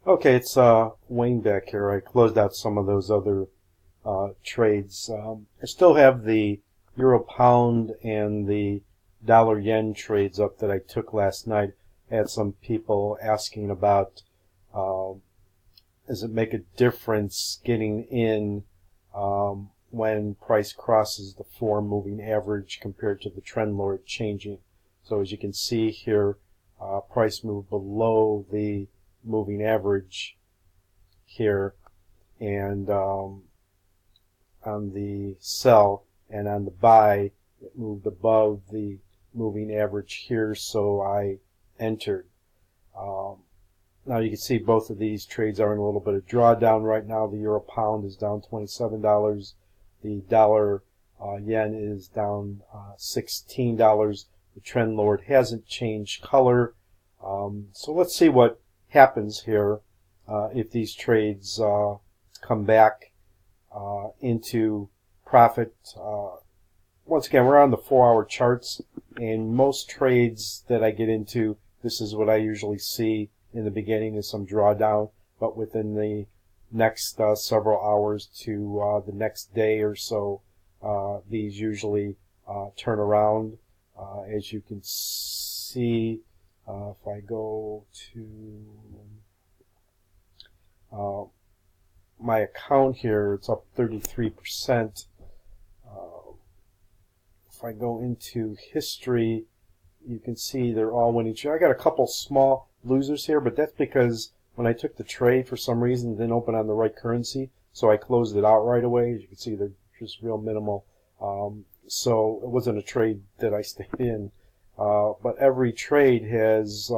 Okay, it's Wayne back here. I closed out some of those other trades. I still have the Euro Pound and the Dollar Yen trades up that I took last night. I had some people asking about uh, does it make a difference getting in when price crosses the 4 moving average compared to the trend lord changing. So as you can see here, price moved below the moving average here, and on the sell, and on the buy it moved above the moving average here, so I entered. Um, Now you can see both of these trades are in a little bit of drawdown right now. The Euro Pound is down $27. The Dollar Yen is down $16. The trend lord hasn't changed color. So let's see what happens here if these trades come back into profit. Once again, we're on the 4-hour charts, and most trades that I get into, this is what I usually see in the beginning, is some drawdown, but within the next several hours to the next day or so, these usually turn around. As you can see, if I go to my account here, it's up 33%. If I go into history, you can see they're all winning. I got a couple small losers here, but that's because when I took the trade, for some reason, it didn't open on the right currency, so I closed it out right away. As you can see, they're just real minimal. So it wasn't a trade that I stayed in. But every trade has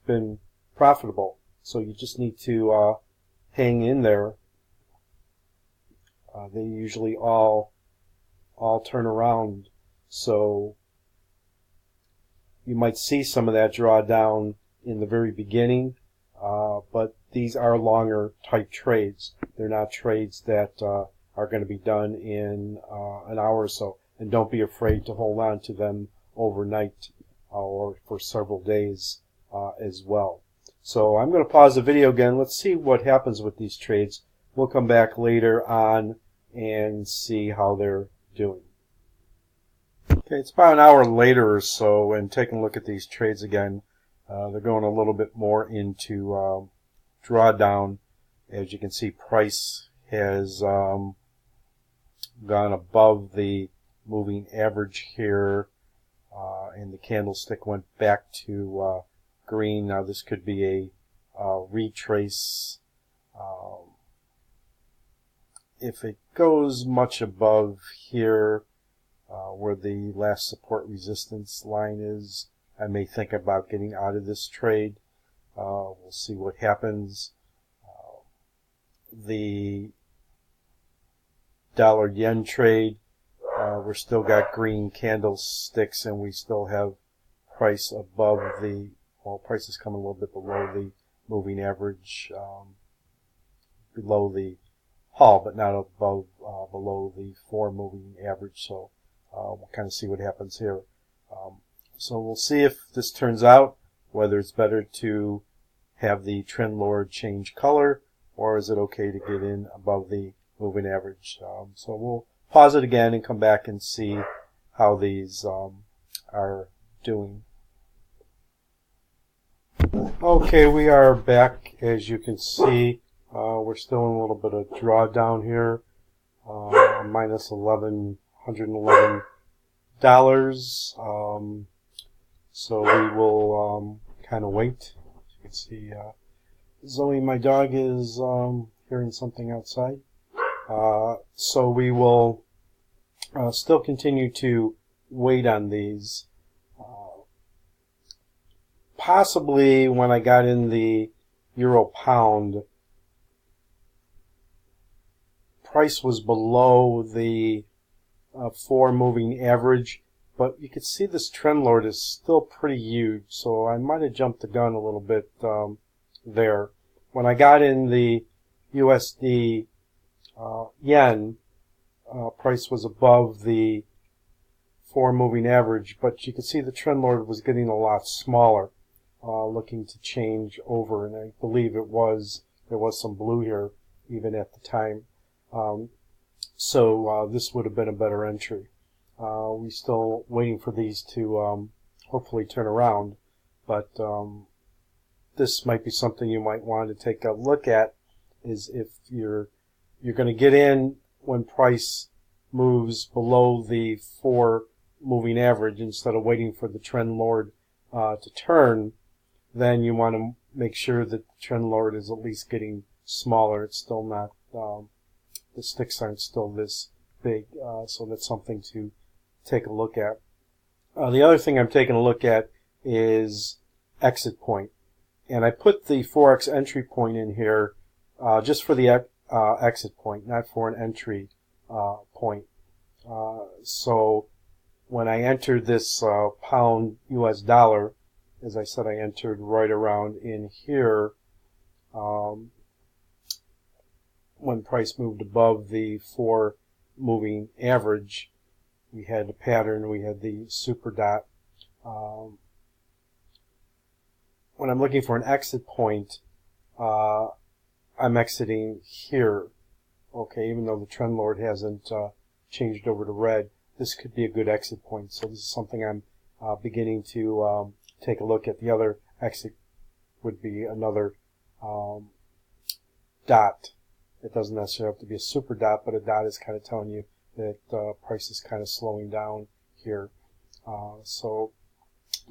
been profitable, so you just need to hang in there. They usually all turn around, so you might see some of that drawdown in the very beginning, but these are longer type trades. They're not trades that are going to be done in an hour or so, and don't be afraid to hold on to them overnight or for several days as well. So I'm going to pause the video again. Let's see what happens with these trades. We'll come back later on and see how they're doing. Okay, it's about an hour later or so, and taking a look at these trades again, they're going a little bit more into drawdown. As you can see, price has gone above the moving average here, and the candlestick went back to green. Now this could be a retrace. If it goes much above here, where the last support resistance line is, I may think about getting out of this trade. We'll see what happens. The dollar yen trade, we're still got green candlesticks, and we still have price above the, well, price is coming a little bit below the moving average, below the Hall, but not above, below the 4 moving average. So we'll kind of see what happens here. So we'll see if this turns out, whether it's better to have the trend lord change color, or is it okay to get in above the moving average. So we'll pause it again and come back and see how these are doing. Okay, we are back. As you can see, we're still in a little bit of drawdown here, minus $1,111. So we will kind of wait. As you can see, Zoe, my dog, is hearing something outside. So we will still continue to wait on these. Possibly when I got in the Euro Pound, price was below the 4 moving average, but you can see this trend lord is still pretty huge, so I might have jumped the gun a little bit there. When I got in the USD yen, price was above the 4 moving average, but you can see the trend lord was getting a lot smaller. looking to change over, and I believe there was some blue here even at the time. So this would have been a better entry. We're still waiting for these to hopefully turn around, but this might be something you might want to take a look at, is if you're going to get in when price moves below the 4 moving average instead of waiting for the trend lord to turn, then you want to make sure that the trend lord is at least getting smaller. It's still not, the sticks aren't still this big, so that's something to take a look at. The other thing I'm taking a look at is exit point. And I put the Forex entry point in here just for the exit point, not for an entry point. So when I entered this pound US dollar, as I said, I entered right around in here. When price moved above the 4 moving average, we had a pattern, we had the super dot. When I'm looking for an exit point, I'm exiting here. Okay, even though the trend lord hasn't changed over to red, this could be a good exit point. So this is something I'm beginning to take a look at. The other exit would be another dot. It doesn't necessarily have to be a super dot, but a dot is kind of telling you that price is kind of slowing down here. So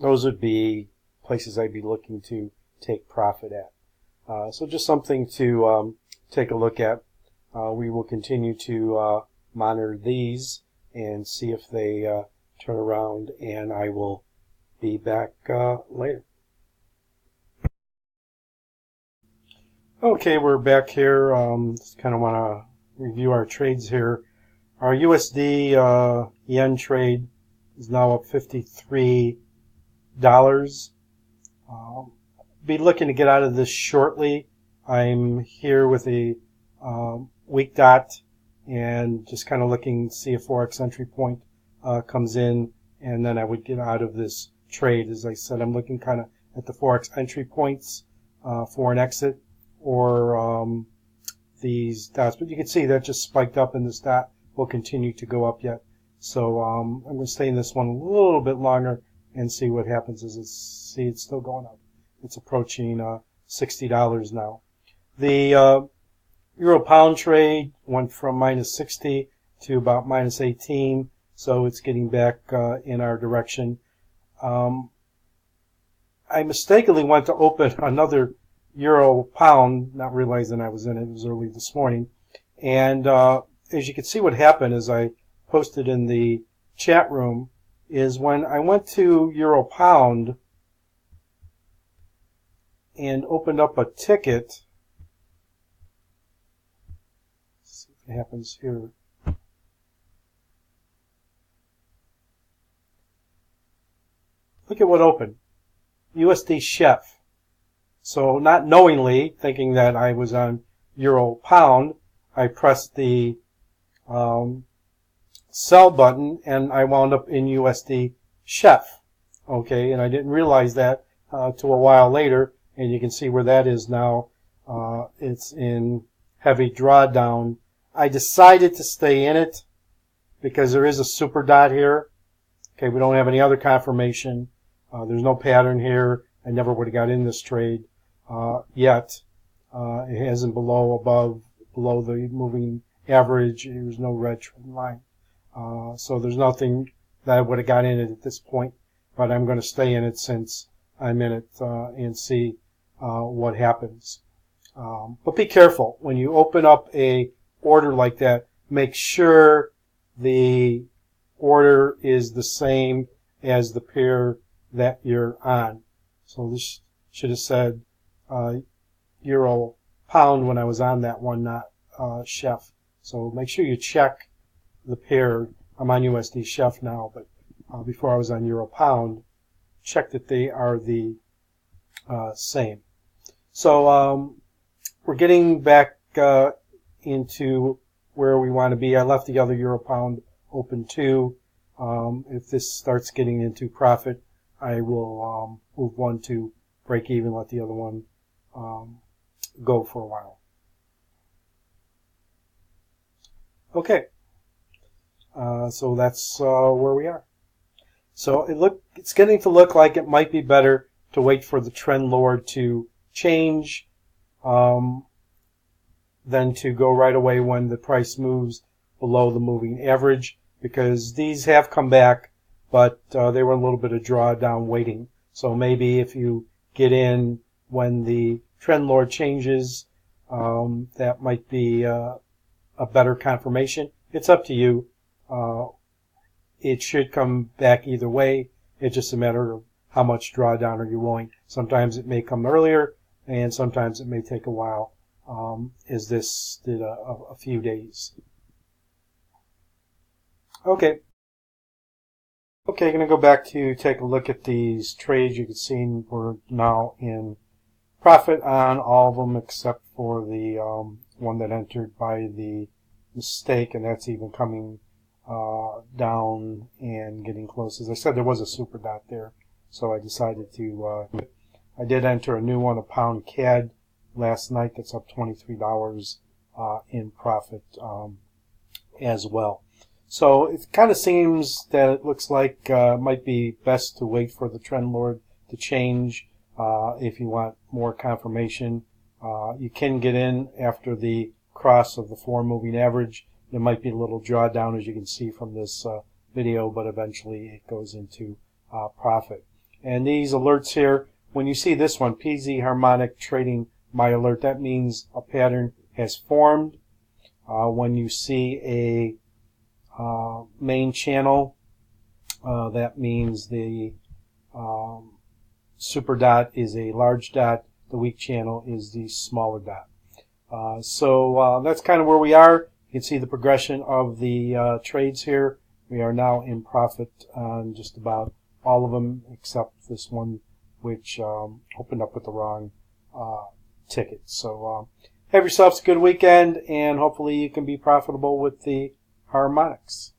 those would be places I'd be looking to take profit at. So just something to take a look at. We will continue to monitor these and see if they turn around, and I will be back later. Okay, we're back here. Just kind of want to review our trades here. Our USD yen trade is now up $53. Be looking to get out of this shortly. I'm here with a weak dot and just kind of looking to see if Forex entry point comes in, and then I would get out of this trade. As I said, I'm looking kind of at the Forex entry points for an exit, or these dots. But you can see that just spiked up, and this dot will continue to go up yet. So I'm going to stay in this one a little bit longer and see what happens. As it's still going up. It's approaching $60 now. The Euro pound trade went from minus 60 to about minus 18, so it's getting back in our direction. I mistakenly went to open another Euro pound, not realizing I was in it. It was early this morning. And as you can see, what happened, as I posted in the chat room, is when I went to Euro pound and opened up a ticket. Let's see what happens here. Look at what opened. USD Chef. So not knowingly, thinking that I was on Euro Pound, I pressed the sell button and I wound up in USD Chef. Okay, and I didn't realize that till a while later, and you can see where that is now. It's in heavy drawdown. I decided to stay in it because there is a super dot here. Okay, we don't have any other confirmation. There's no pattern here. I never would have got in this trade yet. It hasn't below the moving average. There's no red trend line. So there's nothing that I would have got in it at this point, but I'm going to stay in it since I'm in it and see what happens. But be careful when you open up a order like that. Make sure the order is the same as the pair that you're on. So this should have said Euro Pound when I was on that one, not Chef. So make sure you check the pair. I'm on USD Chef now, but before I was on Euro Pound, check that they are the same. So we're getting back into where we want to be. I left the other Euro Pound open too. If this starts getting into profit, I will move one to break even, let the other one go for a while. Okay, so that's where we are. So it's getting to look like it might be better to wait for the trend lower to change than to go right away when the price moves below the moving average, because these have come back, but they were a little bit of drawdown waiting. So maybe if you get in when the trend lower changes, that might be a better confirmation. It's up to you. It should come back either way. It's just a matter of how much drawdown are you willing. Sometimes it may come earlier, and sometimes it may take a while, as this did a few days. Okay, going to go back to take a look at these trades. You can see we're now in profit on all of them except for the one that entered by the mistake, and that's even coming down and getting close. As I said, there was a super dot there, so I decided to I did enter a new one, a pound CAD, last night. That's up $23 in profit as well. So it kind of seems that it looks like it might be best to wait for the trend lower to change if you want more confirmation. You can get in after the cross of the 4 moving average. There might be a little drawdown, as you can see from this video, but eventually it goes into profit. And these alerts here, when you see this one, PZ Harmonic Trading My Alert, that means a pattern has formed. When you see a main channel, that means the super dot is a large dot, the weak channel is the smaller dot. So that's kind of where we are. You can see the progression of the trades here. We are now in profit on just about all of them except this one, which opened up with the wrong ticket. So have yourselves a good weekend, and hopefully you can be profitable with the harmonics.